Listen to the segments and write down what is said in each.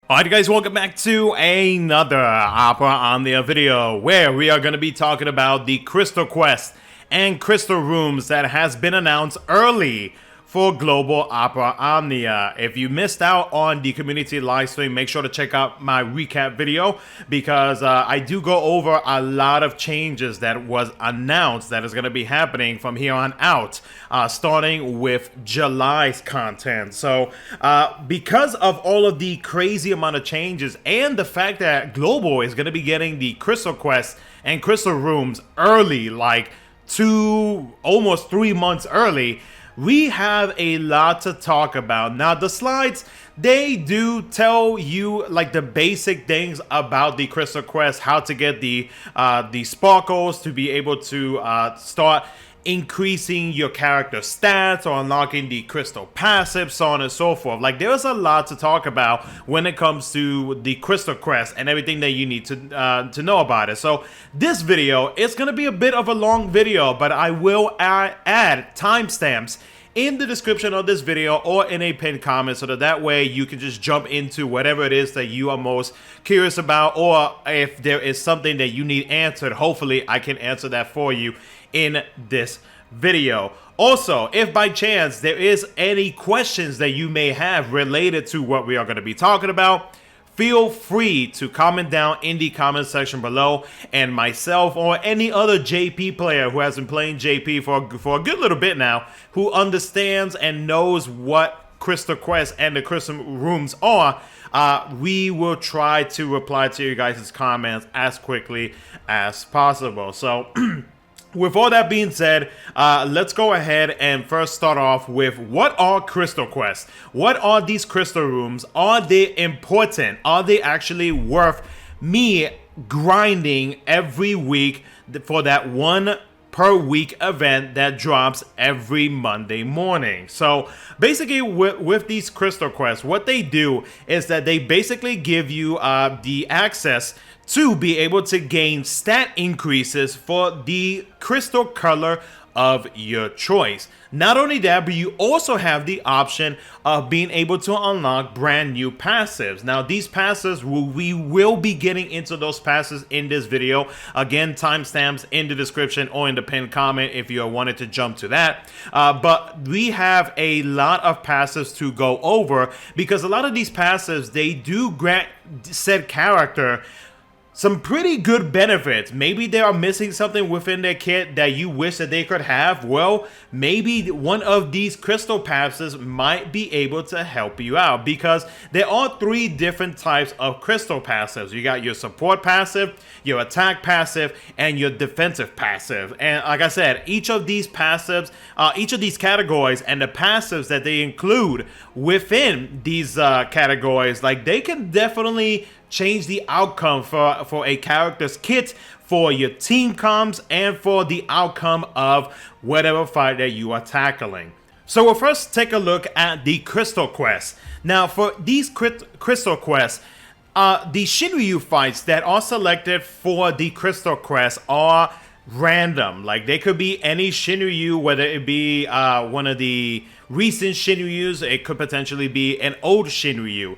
Alright guys, welcome back to another Opera Omnia video where we are going to be talking about the Crystal Quest and Crystal Rooms that has been announced early for Global Opera Omnia. If you missed out on the community live stream, make sure to check out my recap video because I do go over a lot of changes that was announced that is going to be happening from here on out, starting with July's content. So because of all of the crazy amount of changes and the fact that Global is going to be getting the Crystal Quest and Crystal Rooms early, like almost 3 months early, we have a lot to talk about. Now, the slides, they do tell you like the basic things about the Crystal Quest, how to get the sparkles to be able to start increasing your character stats or unlocking the crystal passive, so on and so forth. Like, there's a lot to talk about when it comes to the Crystal Quest and everything that you need to know about it. So this video is going to be a bit of a long video, but I will add timestamps in the description of this video or in a pinned comment so that way you can just jump into whatever it is that you are most curious about, or if there is something that you need answered, hopefully I can answer that for you in this video. Also, if by chance there is any questions that you may have related to what we are going to be talking about, feel free to comment down in the comment section below, and myself or any other JP player who has been playing JP for a good little bit now, who understands and knows what Crystal Quest and the Crystal Rooms are, we will try to reply to you guys' comments as quickly as possible. So with all that being said, let's go ahead and first start off with what are Crystal Quests? What are these Crystal Rooms? Are they important? Are they actually worth me grinding every week for that one per week event that drops every Monday morning? So basically with these Crystal Quests, what they do is that they basically give you the access to be able to gain stat increases for the crystal color of your choice. Not only that, but you also have the option of being able to unlock brand new passives. Now, these passives, we will be getting into those passives in this video. Again, timestamps in the description or in the pinned comment if you wanted to jump to that. But we have a lot of passives to go over because a lot of these passives, they do grant said character some pretty good benefits. Maybe they are missing something within their kit that you wish that they could have. Well, maybe one of these crystal passives might be able to help you out, because there are 3 different types of crystal passives. You got your support passive, your attack passive, and your defensive passive. And like I said, each of these passives, each of these categories and the passives that they include within these categories, like, they can definitely change the outcome for a character's kit, for your team comms, and for the outcome of whatever fight that you are tackling. So we'll first take a look at the Crystal Quest. Now, for these Crystal Quests, the Shinryu fights that are selected for the Crystal Quest are random. Like, they could be any Shinryu, whether it be one of the recent Shinryus, it could potentially be an old Shinryu.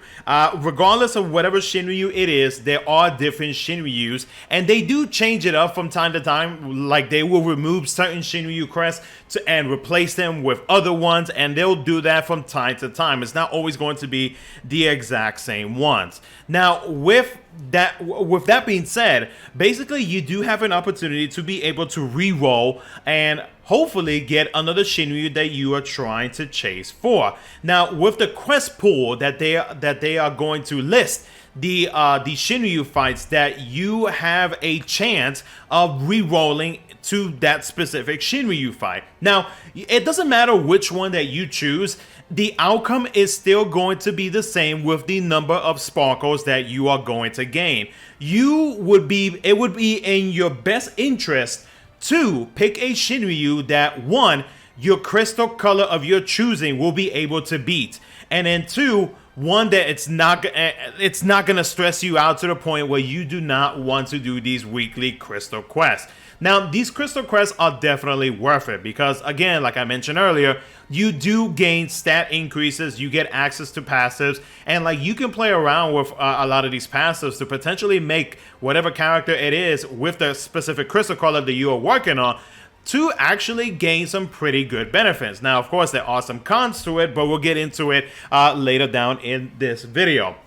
Regardless of whatever Shinryu it is, there are different Shinryus, and they do change it up from time to time. Like, they will remove certain Shinryu crests and replace them with other ones, and they'll do that from time to time. It's not always going to be the exact same ones. Now, with that being said, basically you do have an opportunity to be able to re-roll and hopefully get another Shinryu that you are trying to chase for. Now, with the quest pool that they are going to list, the Shinryu fights that you have a chance of re-rolling to that specific Shinryu fight. Now, it doesn't matter which one that you choose, the outcome is still going to be the same with the number of sparkles that you are going to gain. It would be in your best interest to pick a Shinryu that, 1, your crystal color of your choosing will be able to beat, and then 2, one that it's not going to stress you out to the point where you do not want to do these weekly crystal quests. Now, these crystal quests are definitely worth it because, again, like I mentioned earlier, you do gain stat increases, you get access to passives, and like you can play around with a lot of these passives to potentially make whatever character it is with the specific crystal color that you are working on to actually gain some pretty good benefits. Now, of course, there are some cons to it, but we'll get into it later down in this video.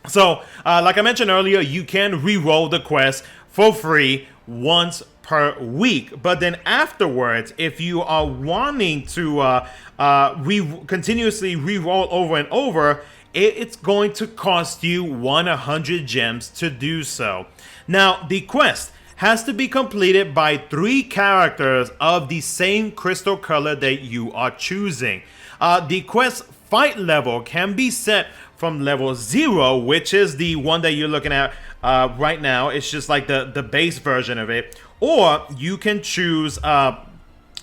So, like I mentioned earlier, you can re-roll the quest for free once per week, but then afterwards, if you are wanting to continuously re-roll over and over, it's going to cost you 100 gems to do so. Now, the quest has to be completed by 3 characters of the same crystal color that you are choosing. The quest fight level can be set from level 0, which is the one that you're looking at right now. It's just like the base version of it. Or you can choose,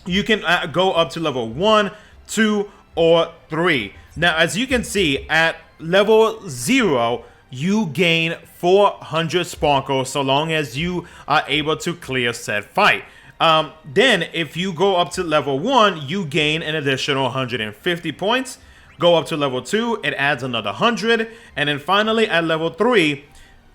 you can go up to level 1, 2, or 3. Now, as you can see, at level 0, you gain 400 sparkles so long as you are able to clear said fight. Then, if you go up to level 1, you gain an additional 150 points. Go up to level 2, it adds another 100. And then finally, at level 3,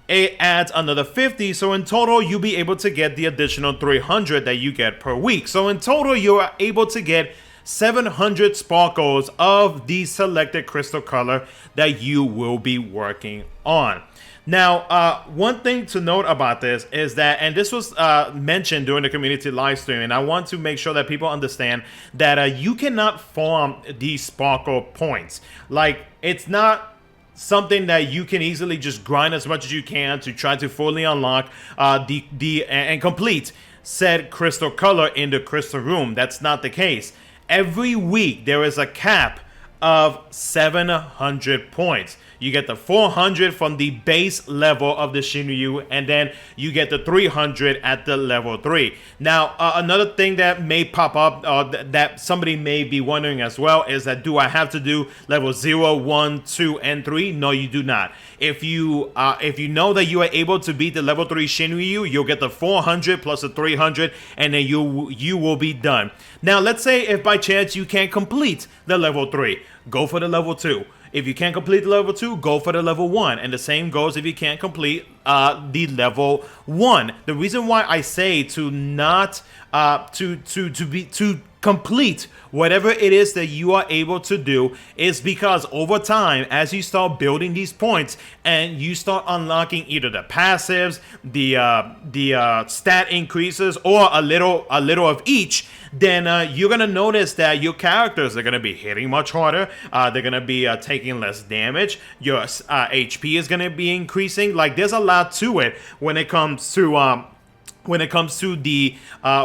it adds another 50. So in total, you'll be able to get the additional 300 that you get per week. So in total, you are able to get 700 sparkles of the selected crystal color that you will be working on. Now, one thing to note about this is that, and this was mentioned during the community live stream, and I want to make sure that people understand that you cannot farm these sparkle points. Like, it's not something that you can easily just grind as much as you can to try to fully unlock and complete said crystal color in the crystal room. That's not the case. Every week there is a cap of 700 points. You get the 400 from the base level of the Shinryu, and then you get the 300 at the level 3. Now, another thing that may pop up that somebody may be wondering as well is that, do I have to do level 0, 1, 2, and 3? No, you do not. If you know that you are able to beat the level 3 Shinryu, you'll get the 400 plus the 300, and then you will be done. Now, let's say if by chance you can't complete the level 3, go for the level 2. If you can't complete the level 2, go for the level 1. And the same goes if you can't complete the level 1. The reason why I say to not to complete whatever it is that you are able to do is because over time, as you start building these points and you start unlocking either the passives, the stat increases, or a little of each, then you're gonna notice that your characters are gonna be hitting much harder. They're gonna be taking less damage. Your HP is gonna be increasing. Like, there's a lot to it when it comes to the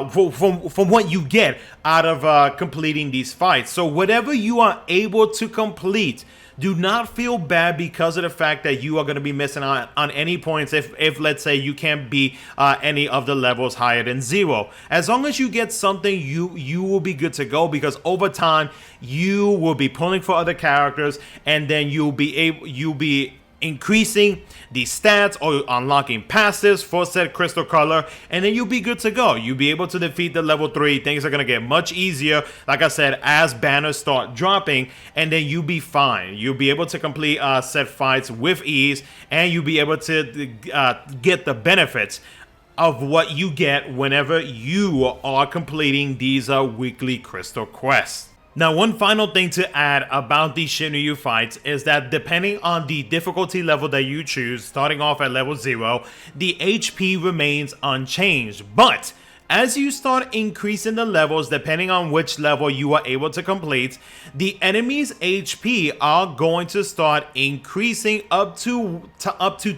from what you get out of completing these fights. So whatever you are able to complete, do not feel bad because of the fact that you are going to be missing out on any points if let's say you can't beat any of the levels higher than 0. As long as you get something, you will be good to go, because over time you will be pulling for other characters, and then you'll be increasing the stats or unlocking passives for said crystal color, and then you'll be good to go. You'll be able to defeat the level 3. Things are going to get much easier, like I said, as banners start dropping, and then you'll be fine. You'll be able to complete said fights with ease, and you'll be able to get the benefits of what you get whenever you are completing these weekly crystal quests. Now, one final thing to add about these Shinryu fights is that depending on the difficulty level that you choose, starting off at level 0, the HP remains unchanged. But as you start increasing the levels, depending on which level you are able to complete, the enemy's HP are going to start increasing up to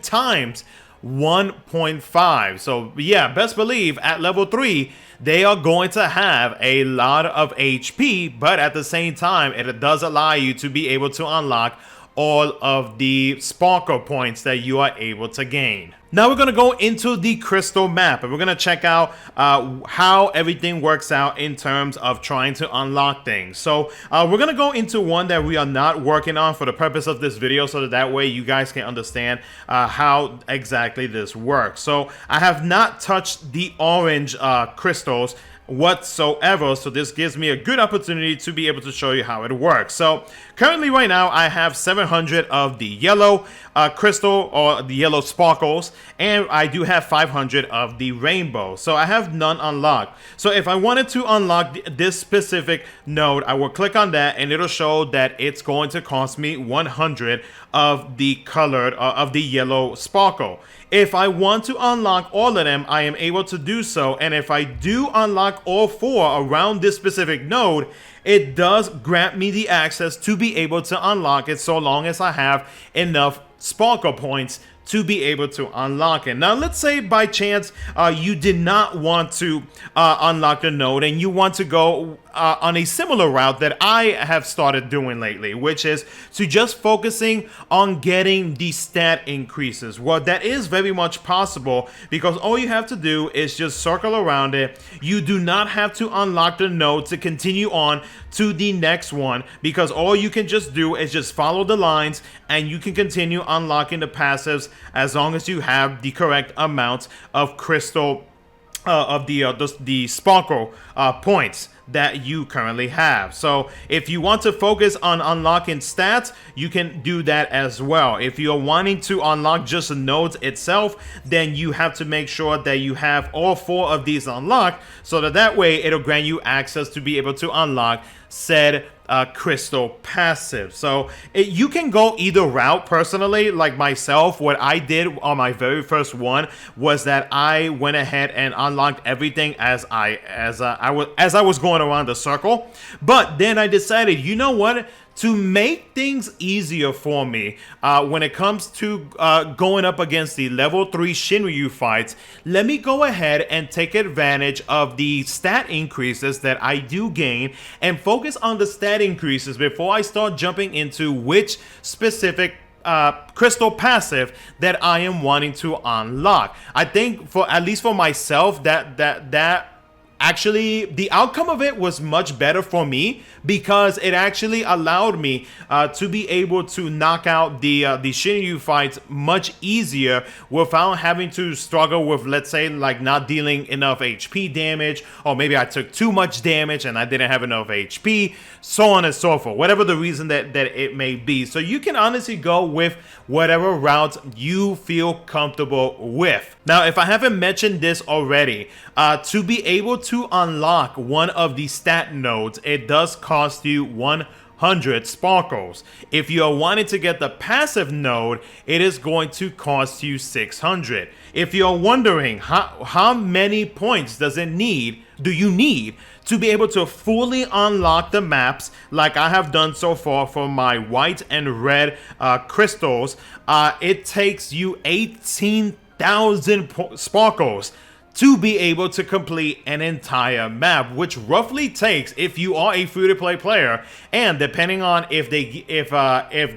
times 1.5. So yeah, best believe at level 3 they are going to have a lot of HP, but at the same time it does allow you to be able to unlock all of the sparkle points that you are able to gain. Now we're going to go into the crystal map, and we're going to check out how everything works out in terms of trying to unlock things. So we're going to go into one that we are not working on for the purpose of this video, so that way you guys can understand how exactly this works. So I have not touched the orange crystals whatsoever, so this gives me a good opportunity to be able to show you how it works. So currently right now I have 700 of the yellow crystal, or the yellow sparkles, and I do have 500 of the rainbow, so I have none unlocked. So if I wanted to unlock this specific node, I will click on that and it'll show that it's going to cost me 100 of the colored of the yellow sparkle. If I want to unlock all of them, I am able to do so, and if I do unlock all 4 around this specific node, it does grant me the access to be able to unlock it, so long as I have enough sparkle points to be able to unlock it. Now let's say by chance you did not want to unlock the node, and you want to go on a similar route that I have started doing lately, which is to just focusing on getting the stat increases. Well, that is very much possible, because all you have to do is just circle around it. You do not have to unlock the node to continue on to the next one, because all you can just do is just follow the lines, and you can continue unlocking the passives as long as you have the correct amount of crystal of the sparkle points that you currently have. So if you want to focus on unlocking stats, you can do that as well. If you're wanting to unlock just the nodes itself, then you have to make sure that you have all 4 of these unlocked, so that way it'll grant you access to be able to unlock said crystal passive. So you can go either route. Personally, like myself, what I did on my very first one was that I went ahead and unlocked everything as I was going around the circle. But then I decided, you know what, to make things easier for me when it comes to going up against the level 3 Shinryu fights, let me go ahead and take advantage of the stat increases that I do gain, and focus on the stat increases before I start jumping into which specific crystal passive that I am wanting to unlock. I think, for at least for myself, that actually, the outcome of it was much better for me, because it actually allowed me to be able to knock out the Shinryu fights much easier without having to struggle with, let's say, like not dealing enough HP damage, or maybe I took too much damage and I didn't have enough HP, so on and so forth, whatever the reason that it may be. So you can honestly go with whatever route you feel comfortable with. Now, if I haven't mentioned this already, to be able to unlock one of the stat nodes, it does cost you 100 sparkles. If you are wanting to get the passive node, it is going to cost you 600. If you're wondering how many points do you need to be able to fully unlock the maps, like I have done so far for my white and red crystals, it takes you 18,000 sparkles to be able to complete an entire map, which roughly takes, if you are a free-to-play player, and depending on if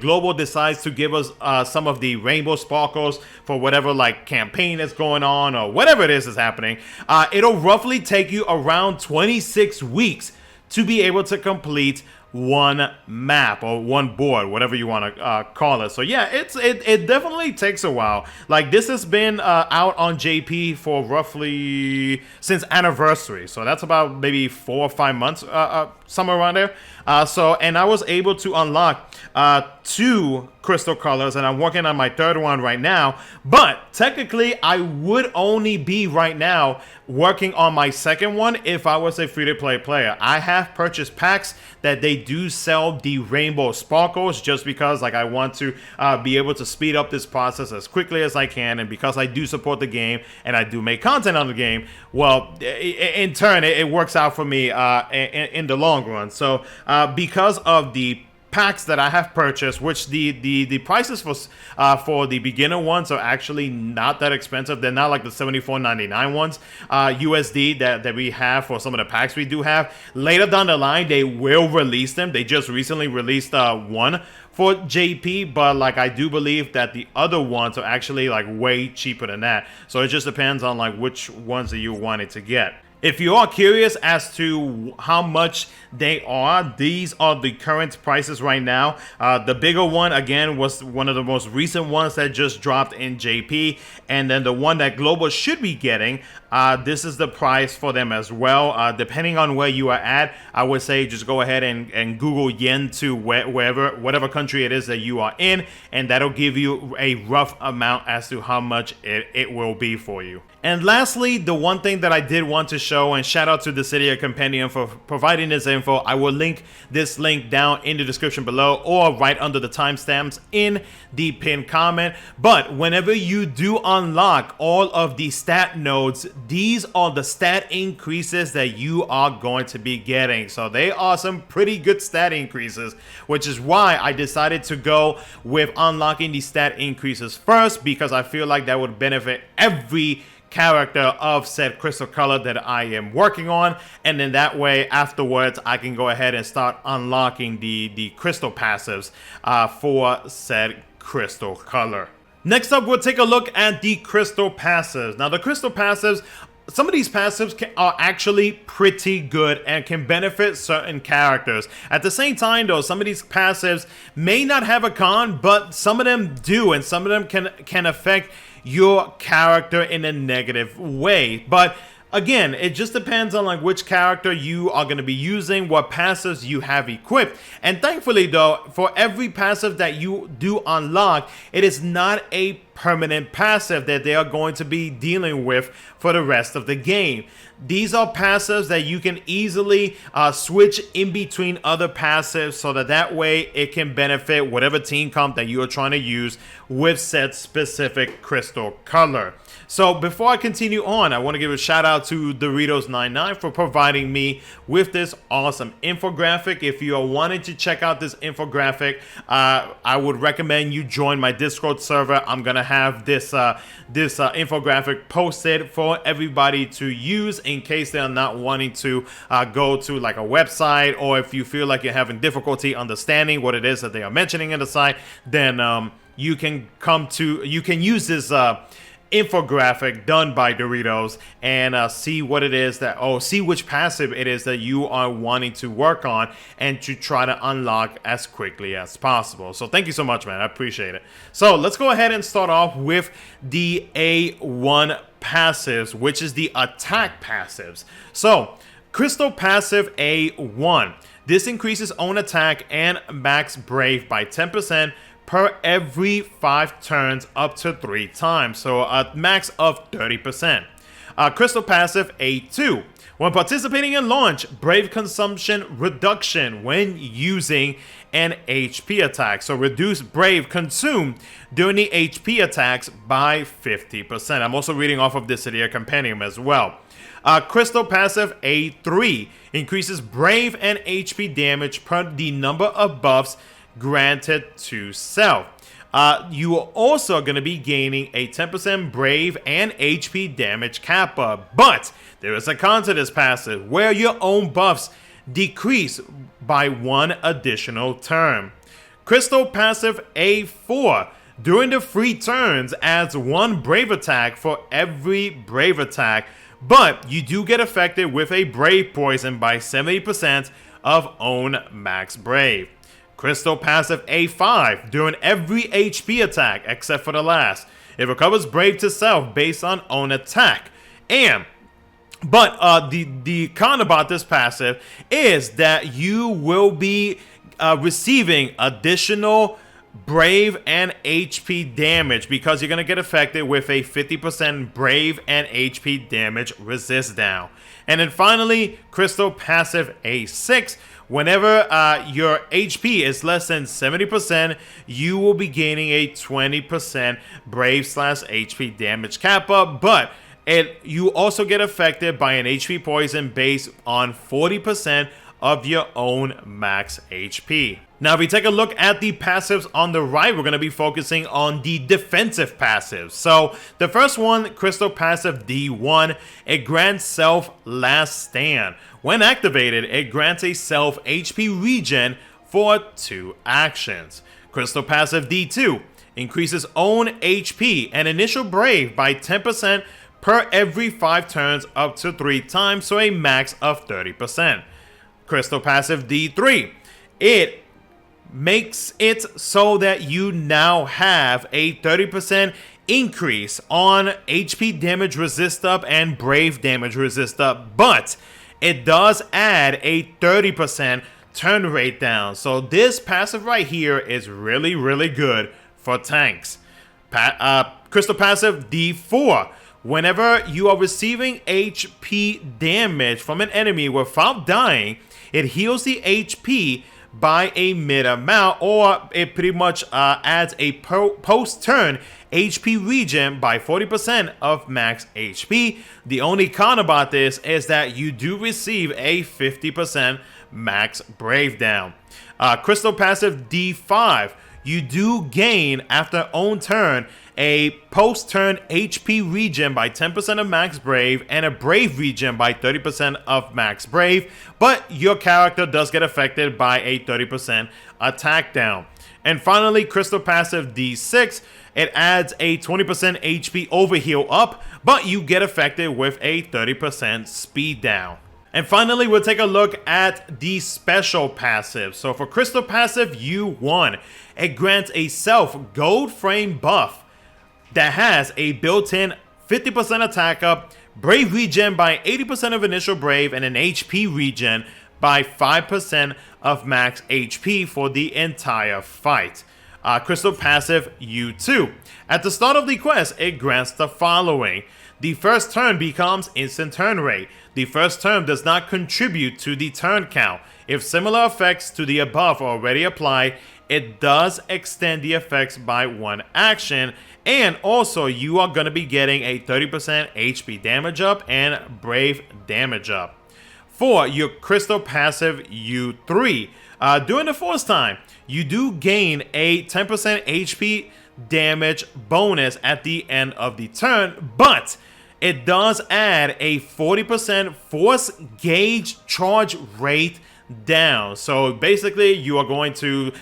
Global decides to give us some of the rainbow sparkles for whatever like campaign that's going on, or whatever it is happening, it'll roughly take you around 26 weeks to be able to complete one map or one board, whatever you want to call it. So yeah, it definitely takes a while. Like, this has been out on JP for roughly since anniversary, so that's about maybe 4 or 5 months, somewhere around there. And I was able to unlock 2 crystal colors, and I'm working on my 3rd one right now. But technically, I would only be right now working on my 2nd one if I was a free-to-play player. I have purchased packs that they do sell the rainbow sparkles, just because like I want to be able to speed up this process as quickly as I can, and because I do support the game and I do make content on the game, well, in turn it works out for me in the long run. So because of the packs that I have purchased, which the prices for the beginner ones are actually not that expensive. They're not like the $74.99 ones USD that we have for some of the packs we do have. Later down the line, they will release them. They just recently released one for JP, but like I do believe that the other ones are actually like way cheaper than that. So it just depends on like which ones that you wanted to get. If you are curious as to how much they are, these are the current prices right now. The bigger one, again, was one of the most recent ones that just dropped in JP. And then the one that Global should be getting, this is the price for them as well. Depending on where you are at, I would say just go ahead and Google yen to whatever country it is that you are in. And that'll give you a rough amount as to how much it will be for you. And lastly, the one thing that I did want to show, and shout out to the Cydia Compendium for providing this info. I will link this link down in the description below or right under the timestamps in the pinned comment. But whenever you do unlock all of the stat nodes, these are the stat increases that you are going to be getting. So they are some pretty good stat increases, which is why I decided to go with unlocking the stat increases first, because I feel like that would benefit every character of said crystal color that I am working on, and then that way afterwards I can go ahead and start unlocking the crystal passives for said crystal color. Next up, we'll take a look at the crystal passives. Now the crystal passives, some of these passives are actually pretty good and can benefit certain characters. At the same time though, some of these passives may not have a con, but some of them do, and some of them can affect your character in a negative way. But again, it just depends on like which character you are going to be using, what passives you have equipped. And thankfully though, for every passive that you do unlock, it is not a permanent passive that they are going to be dealing with for the rest of the game. These are passives that you can easily switch in between other passives, so that way it can benefit whatever team comp that you are trying to use with said specific crystal color. So before I continue on, I want to give a shout out to Doritos99 for providing me with this awesome infographic. If you are wanting to check out this infographic, I would recommend you join my Discord server. I'm gonna have this infographic posted for everybody to use in case they're not wanting to go to like a website, or if you feel like you're having difficulty understanding what it is that they are mentioning in the site, then you can use this infographic done by Doritos and see what it is that, see which passive it is that you are wanting to work on and to try to unlock as quickly as possible. So thank you so much, man. I appreciate it. So let's go ahead and start off with the A1 passives, which is the attack passives. So crystal passive A1. This increases own attack and max brave by 10% per every 5 turns up to 3 times, so a max of 30%. Crystal passive A2. When participating in launch, brave consumption reduction when using an HP attack. So reduce brave consumed during the HP attacks by 50%. I'm also reading off of the Cydia Compendium as well. Crystal passive A3 increases brave and HP damage per the number of buffs granted to self. You are also going to be gaining a 10% brave and HP damage kappa, but there is a con to this passive where your own buffs decrease by 1 additional turn. Crystal passive A4. During the free turns, adds 1 brave attack for every brave attack, but you do get affected with a brave poison by 70% of own max brave. Crystal passive A5. During every HP attack except for the last, it recovers brave to self based on own attack. But the con about this passive is that you will be receiving additional brave and HP damage because you're going to get affected with a 50% brave and HP damage resist down. And then finally, crystal passive A6. Whenever your HP is less than 70%, you will be gaining a 20% brave / HP damage kappa, but you also get affected by an HP poison based on 40% of your own max HP. Now, if we take a look at the passives on the right, we're going to be focusing on the defensive passives. So the first one, crystal passive D1, it grants self last stand. When activated, it grants a self HP regen for 2 actions. Crystal Passive D2 increases own HP and initial Brave by 10% per every 5 turns up to 3 times, so a max of 30%. Crystal Passive D3, it makes it so that you now have a 30% increase on HP damage resist up and Brave damage resist up, but it does add a 30% turn rate down. So this passive right here is really, really good for tanks. Crystal Passive D4. Whenever you are receiving HP damage from an enemy without dying, it heals the HP by a mid amount, or it pretty much adds a post-turn HP regen by 40% of max HP. The only con about this is that you do receive a 50% max Brave down. Crystal Passive D5. You do gain, after own turn, a post-turn HP regen by 10% of max Brave and a Brave regen by 30% of max Brave, but your character does get affected by a 30% attack down. And finally, Crystal Passive D6, it adds a 20% HP overheal up, but you get affected with a 30% speed down. And finally, we'll take a look at the special passive. So for Crystal Passive U1, it grants a self gold frame buff that has a built-in 50% attack up, Brave regen by 80% of initial Brave, and an HP regen by 5% of max HP for the entire fight. Crystal Passive U2. At the start of the quest, it grants the following. The first turn becomes instant turn rate. The first turn does not contribute to the turn count. If similar effects to the above are already applied, it does extend the effects by 1 action, and also you are going to be getting a 30% HP damage up and Brave damage up. For your Crystal Passive U3, during the force time, you do gain a 10% HP damage bonus at the end of the turn, but it does add a 40% force gauge charge rate down. So basically you are going to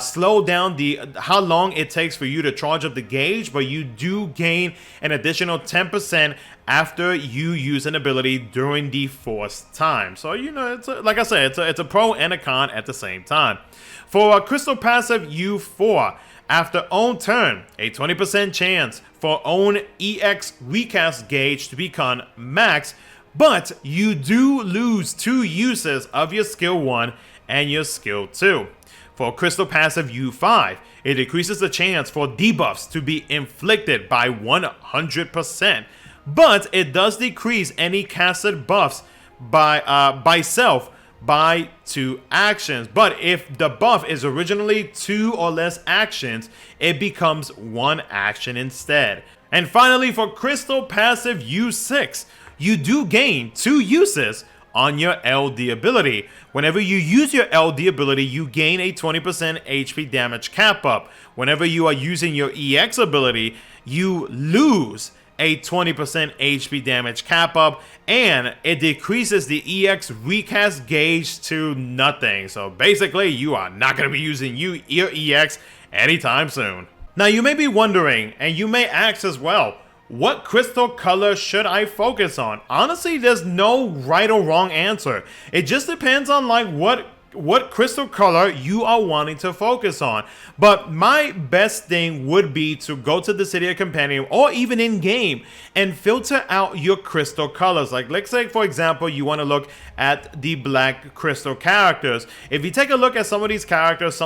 slow down how long it takes for you to charge up the gauge, but you do gain an additional 10% after you use an ability during the force time. So like I said, it's a pro and a con at the same time. For Crystal Passive U4, after own turn, a 20% chance for own EX recast gauge to become max, but you do lose 2 uses of your skill 1 and your skill 2. For Crystal Passive U5, it decreases the chance for debuffs to be inflicted by 100%, but it does decrease any casted buffs by self by 2 actions. But if the buff is originally 2 or less actions, it becomes 1 action instead. And finally, for Crystal Passive U6, you do gain 2 uses on your LD ability. Whenever you use your LD ability, you gain a 20% HP damage cap up. Whenever you are using your EX ability, you lose a 20% HP damage cap up, and it decreases the EX recast gauge to nothing. So basically, you are not going to be using your EX anytime soon. Now you may be wondering, and you may ask as well, what crystal color should I focus on? Honestly, there's no right or wrong answer. It just depends on like what crystal color you are wanting to focus on. But my best thing would be to go to the City of Compendium or even in game and filter out your crystal colors. Like let's say for example you want to look at the black crystal characters. If you take a look at some of these characters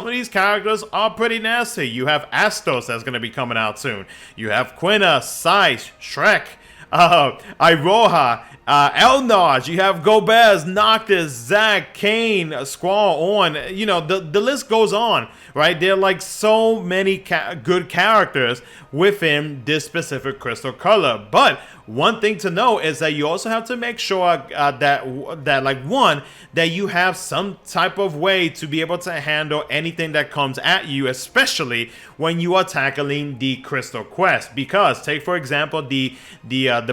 are pretty nasty. You have Astos that's going to be coming out soon. You have Quina, Scythe, Shrek, Iroha, Elnage, you have Gobez, Noctis, Zack, Kane, Squall, on. You know, the list goes on, right? There are like so many good characters within this specific crystal color. But one thing to know is that you also have to make sure that you have some type of way to be able to handle anything that comes at you, especially when you are tackling the crystal quest. Because take for example the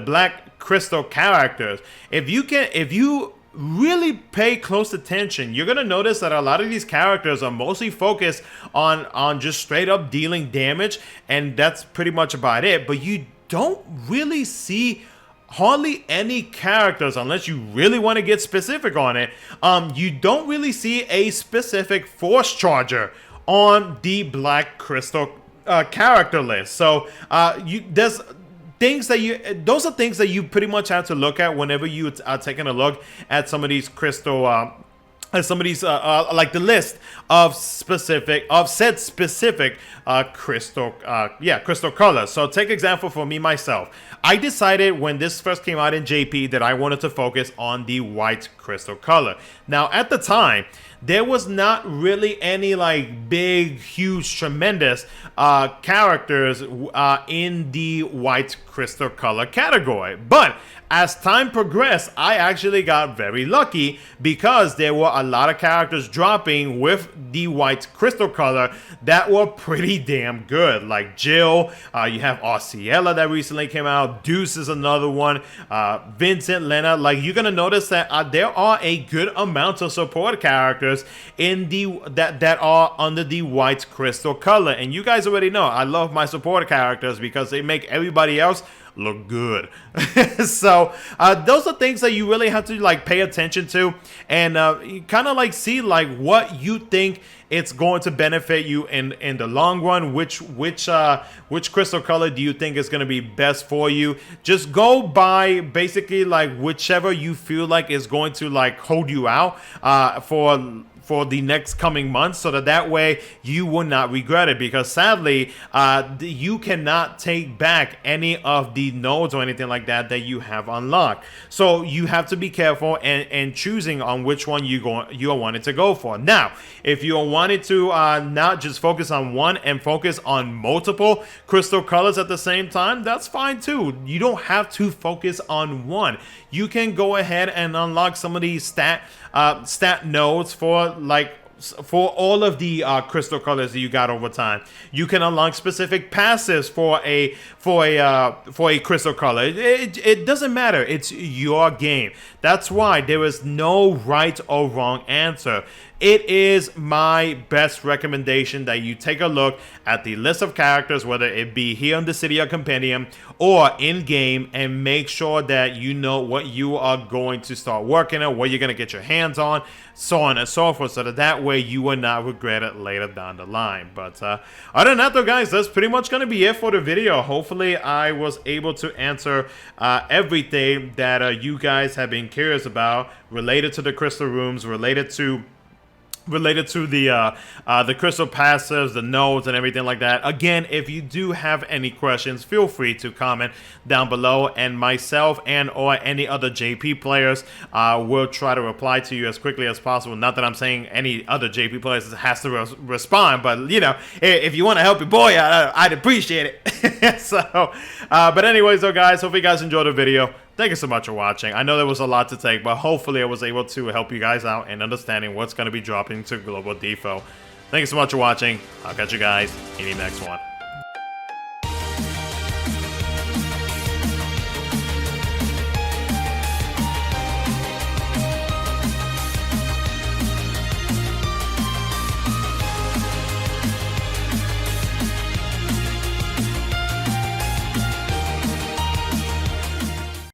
black crystal characters. If you really pay close attention, you're gonna notice that a lot of these characters are mostly focused on just straight up dealing damage, and that's pretty much about it. But you don't really see hardly any characters, unless you really want to get specific on it. You don't really see a specific force charger on the Black Crystal character list. So those are things that you pretty much have to look at whenever you are taking a look at some of these crystal like the list of specific crystal colors. So take example for me myself. I decided when this first came out in JP that I wanted to focus on the white crystal color. Now at the time, there was not really any like big, huge, tremendous characters in the white crystal color category. But as time progressed, I actually got very lucky because there were a lot of characters dropping with the white crystal color that were pretty damn good. Like Jill, you have Arciella that recently came out, Deuce is another one, Vincent, Lena. Like you're gonna notice that there are a good amount of support characters in that are under the white crystal color. And you guys already know I love my support characters because they make everybody else look good. So those are things that you really have to like pay attention to, and you kind of like see like what you think it's going to benefit you in the long run. Which crystal color do you think is going to be best for you? Just go by basically like whichever you feel like is going to like hold you out for the next coming months, so that way you will not regret it. Because sadly, you cannot take back any of the nodes or anything like that you have unlocked. So you have to be careful and choosing on which one you are wanting to go for. Now, if you are wanting to not just focus on one and focus on multiple crystal colors at the same time, that's fine too. You don't have to focus on one. You can go ahead and unlock some of these stat nodes for all of the crystal colors that you got over time. You can unlock specific passives for a crystal color. It doesn't matter. It's your game. That's why there is no right or wrong answer. It is my best recommendation that you take a look at the list of characters, whether it be here in the City of Compendium or in game, and make sure that you know what you are going to start working on, what you're going to get your hands on, so on and so forth, so that way you will not regret it later down the line. But other than that though, guys, that's pretty much going to be it for the video. Hopefully I was able to answer everything that you guys have been curious about related to the crystal rooms, related to the crystal passives, the nodes, and everything like that. Again, if you do have any questions, feel free to comment down below, and myself and or any other JP players will try to reply to you as quickly as possible. Not that I'm saying any other JP players has to respond, but you know, if you want to help your boy out, I'd appreciate it. So but anyways though, guys, hope you guys enjoyed the video. Thank you so much for watching. I know there was a lot to take, but hopefully I was able to help you guys out in understanding what's going to be dropping to Global DFFOO. Thank you so much for watching. I'll catch you guys in the next one.